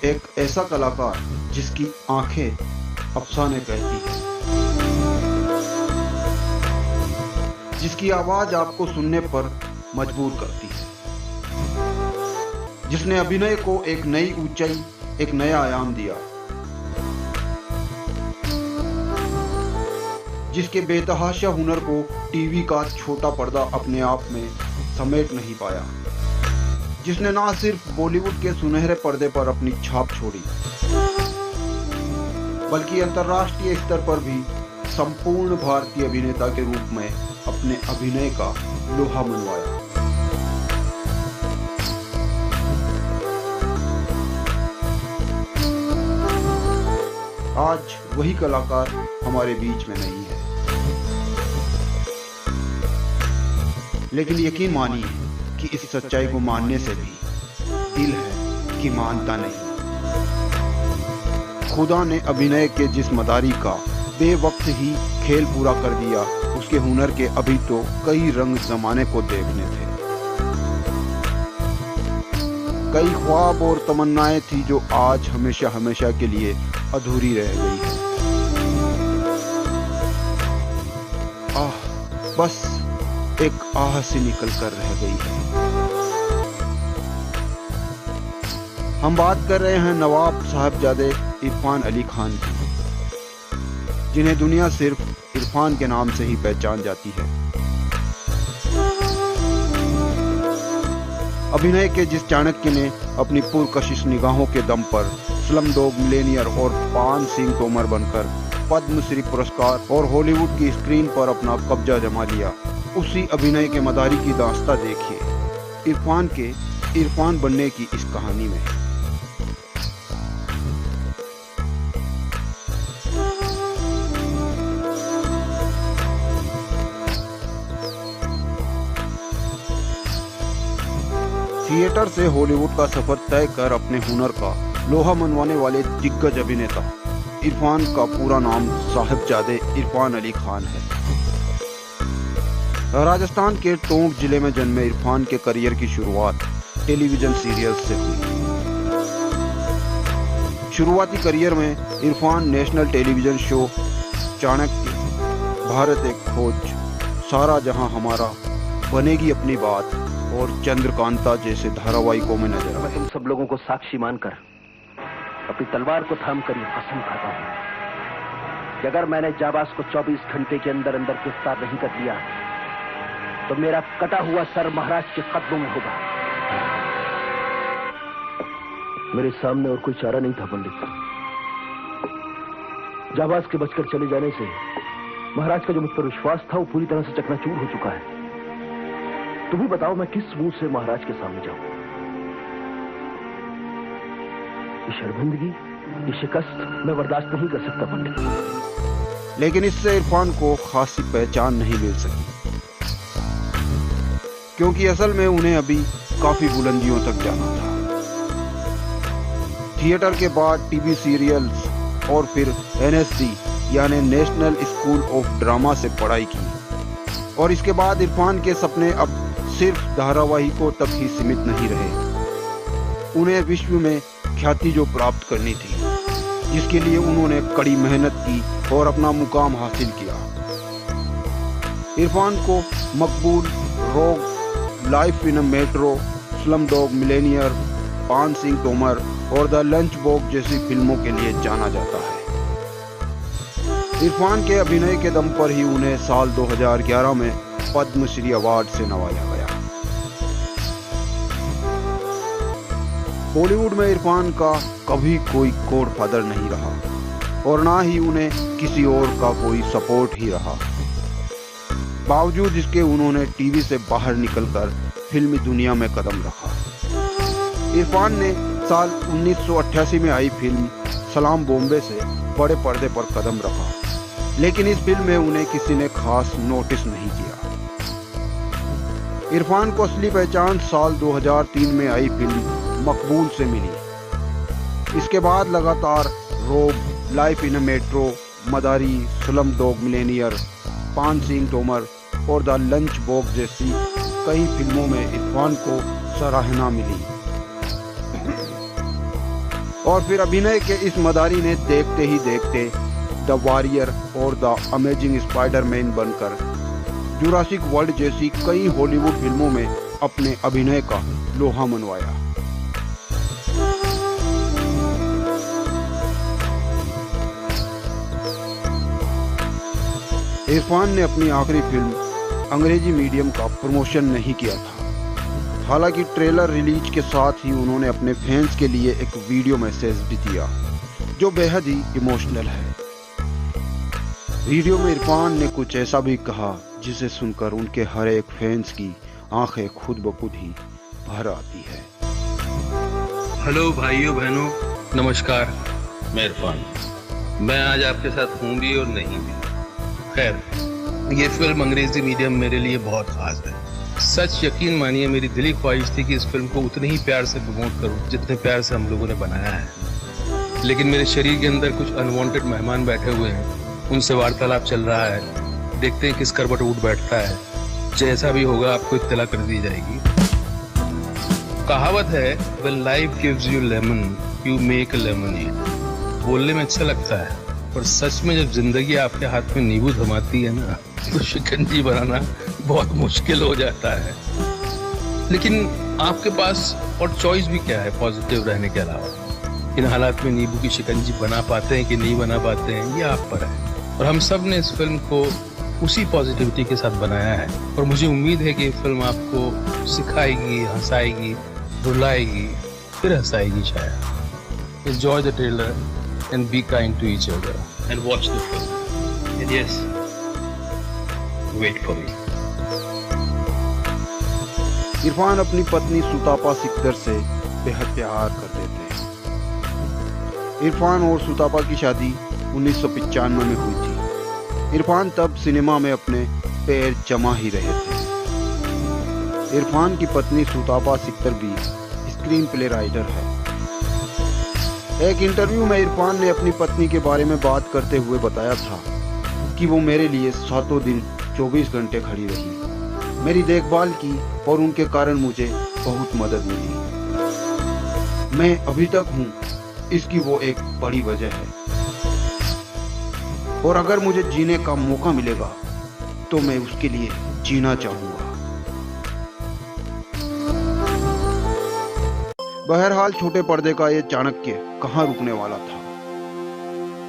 एक ऐसा कलाकार जिसकी आंखें अफसाने कहती हैं, जिसकी आवाज आपको सुनने पर मजबूर करती है, जिसने अभिनय को एक नई ऊंचाई, एक नया आयाम दिया, जिसके बेतहाशा हुनर को टीवी का छोटा पर्दा अपने आप में समेट नहीं पाया, जिसने ना सिर्फ बॉलीवुड के सुनहरे पर्दे पर अपनी छाप छोड़ी, बल्कि अंतर्राष्ट्रीय स्तर पर भी संपूर्ण भारतीय अभिनेता के रूप में अपने अभिनय का लोहा मनवाया। आज वही कलाकार हमारे बीच में नहीं है, लेकिन यकीन मानिए कि इस सच्चाई को मानने से भी दिल है कि मानता नहीं। खुदा ने अभिनय के जिस मदारी का बेवक्त ही खेल पूरा कर दिया, उसके हुनर के अभी तो कई रंग जमाने को देखने थे। कई ख्वाब और तमन्नाएं थी जो आज हमेशा हमेशा के लिए अधूरी रह गई है। बस एक आह से निकल कर रह गई है। हम बात कर रहे हैं नवाब साहबजादे इरफान अली खान की, जिन्हें दुनिया सिर्फ इरफान के नाम से ही पहचान जाती है। अभिनय के जिस चाणक्य ने अपनी पुरकशिश निगाहों के दम पर स्लमडॉग मिलियनेयर और पान सिंह तोमर बनकर पद्मश्री पुरस्कार और हॉलीवुड की स्क्रीन पर अपना कब्जा जमा लिया, उसी अभिनय के मदारी की दास्तां देखिए इरफान के इरफान बनने की इस कहानी में। थिएटर से हॉलीवुड का सफर तय कर अपने हुनर का लोहा मनवाने वाले दिग्गज अभिनेता इरफान का पूरा नाम साहिबजादे इरफान अली खान है। राजस्थान के टोंक जिले में जन्मे इरफान के करियर की शुरुआत टेलीविजन सीरियल से हुई। शुरुआती करियर में Irfan national television show Chanakya, Bharat एक खोज, सारा जहां हमारा, बनेगी अपनी बात और चंद्रकांता जैसे धारावाहिकों में नजर आए। मैं तुम सब लोगों को साक्षी मानकर अपनी तलवार को थाम कर कसम खाता हूं कि अगर मैंने जाबाज को 24 घंटे के अंदर अंदर गिरफ्तार नहीं कर लिया तो मेरा कटा हुआ सर महाराज के कदमों में होगा। मेरे सामने और कोई चारा नहीं था पंडित। जाबाज के बचकर चले जाने से महाराज का जो मुझ पर विश्वास था वो पूरी तरह से चकनाचूर हो चुका है। तुम ही बताओ मैं किस मुंह से महाराज के सामने जाऊं? ये शर्मिंदगी, ये शिकस्त मैं बर्दाश्त नहीं कर सकता पंडित। लेकिन इससे इरफान को खासी पहचान नहीं मिल सकी, क्योंकि असल में उन्हें अभी काफी बुलंदियों तक जाना था। थिएटर के बाद टीवी सीरियल्स और फिर NSD यानी नेशनल स्कूल ऑफ ड्रामा से पढ़ाई की, और इसके बाद इरफान के सपने अब सिर्फ धारावाहिकों तक ही सीमित नहीं रहे। उन्हें विश्व में ख्याति जो प्राप्त करनी थी, जिसके लिए उन्होंने कड़ी मेहनत की और अपना मुकाम हासिल किया। इरफान को मकबूल, रोग, life in a metro, Slumdog millionaire, पान सिंह तोमर और द लंच बॉक्स जैसी फिल्मों के लिए जाना जाता है। इरफान के अभिनय के दम पर ही उन्हें साल 2011 में पद्मश्री अवार्ड से नवाजा गया। बॉलीवुड में इरफान का कभी कोई गॉडफादर नहीं रहा और ना ही उन्हें किसी और का कोई सपोर्ट ही रहा। बावजूद इसके उन्होंने टीवी से बाहर निकलकर फिल्मी दुनिया में कदम रखा। इरफान ने साल 1988 में आई फिल्म सलाम बॉम्बे से बड़े पर्दे पर कदम रखा, लेकिन इस फिल्म में उन्हें किसी ने खास नोटिस नहीं किया। इरफान को असली पहचान साल 2003 में आई फिल्म मकबूल से मिली। इसके बाद लगातार रोब, life in a metro, Madari, Slumdog millionaire, पान सिंह तोमर और द लंच बॉक्स जैसी कई फिल्मों में इरफान को सराहना मिली। और फिर अभिनय के इस मदारी ने देखते ही देखते द वॉरियर और द अमेजिंग स्पाइडरमैन बनकर जुरासिक वर्ल्ड जैसी कई हॉलीवुड फिल्मों में अपने अभिनय का लोहा मनवाया। इरफान ने अपनी आखिरी फिल्म अंग्रेजी मीडियम का प्रमोशन नहीं किया था। हालांकि ट्रेलर रिलीज के साथ ही उन्होंने अपने फैंस के लिए एक वीडियो मैसेज भी दिया जो बेहद ही इमोशनल है। वीडियो में इरफान ने कुछ ऐसा भी कहा जिसे सुनकर उनके हर एक फैंस की आंखें खुद ब खुद ही भर आती है। हेलो भाइयों बहनों, नमस्कार। मैं इरफान, मैं आज आपके साथ हूँ भी और नहीं भी। खैर, ये फिल्म अंग्रेजी मीडियम मेरे लिए बहुत खास है। सच यकीन मानिए, मेरी दिली ख्वाहिश थी कि इस फिल्म को उतने ही प्यार से प्रमोट करूं जितने प्यार से हम लोगों ने बनाया है। लेकिन मेरे शरीर के अंदर कुछ अनवांटेड मेहमान बैठे हुए हैं, उनसे वार्तालाप चल रहा है। देखते हैं किस करवट उठ बैठता है। जैसा भी होगा आपको इत्तला कर दी जाएगी। कहावत है, when life gives you lemon you make a lemonade. बोलने में अच्छा लगता है, पर सच में जब जिंदगी आपके हाथ में नींबू थमाती है ना, तो शिकंजी बनाना बहुत मुश्किल हो जाता है। लेकिन आपके पास और चॉइस भी क्या है पॉजिटिव रहने के अलावा। इन हालात में नींबू की शिकंजी बना पाते हैं कि नहीं बना पाते हैं, ये आप पर है। और हम सब ने इस फिल्म को उसी पॉजिटिविटी के साथ बनाया है। और मुझे उम्मीद है कि ये फिल्म आपको सिखाएगी, हंसाएगी, रुलाएगी, फिर हंसाएगी शायद। Enjoy the trailer and be kind to each other and watch the film. And yes, wait for me. Irfan अपनी पत्नी सुतापा सिकदर से बेहद प्यार करते थे। इरफान और सुतापा की शादी 1995 में हुई थी। इरफान तब सिनेमा में अपने पैर जमा ही रहे थे। इरफान की पत्नी सुतापा सिकदर भी स्क्रीन प्ले राइटर है। एक इंटरव्यू में इरफान ने अपनी पत्नी के बारे में बात करते हुए बताया था कि वो मेरे लिए सातों दिन 24 घंटे खड़ी रही, मेरी देखभाल की और उनके कारण मुझे बहुत मदद मिली। मैं अभी तक हूँ, इसकी वो एक बड़ी वजह है। और अगर मुझे जीने का मौका मिलेगा तो मैं उसके लिए जीना चाहूँगा। बहरहाल छोटे पर्दे का ये चाणक्य कहाँ रुकने वाला था।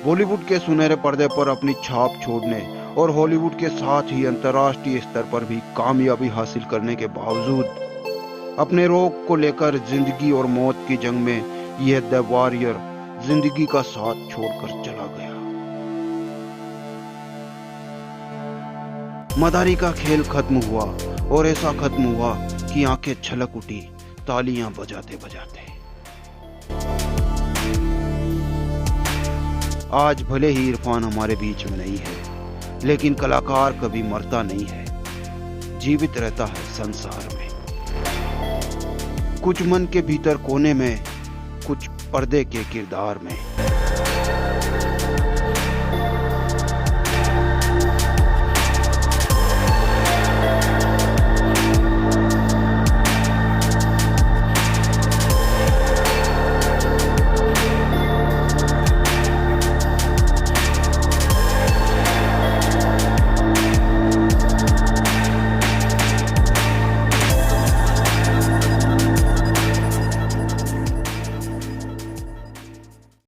बॉलीवुड के सुनहरे पर्दे पर अपनी छाप छोड़ने और हॉलीवुड के साथ ही अंतर्राष्ट्रीय स्तर पर भी कामयाबी हासिल करने के बावजूद अपने रोग को लेकर जिंदगी और मौत की जंग में यह द वॉरियर जिंदगी का साथ छोड़कर चला गया। मदारी का खेल खत्म हुआ और ऐसा खत्म हुआ कि आंखें छलक उठी तालियां बजाते बजाते। आज भले ही इरफान हमारे बीच में नहीं है, लेकिन कलाकार कभी मरता नहीं है, जीवित रहता है संसार में। कुछ मन के भीतर कोने में, कुछ पर्दे के किरदार में।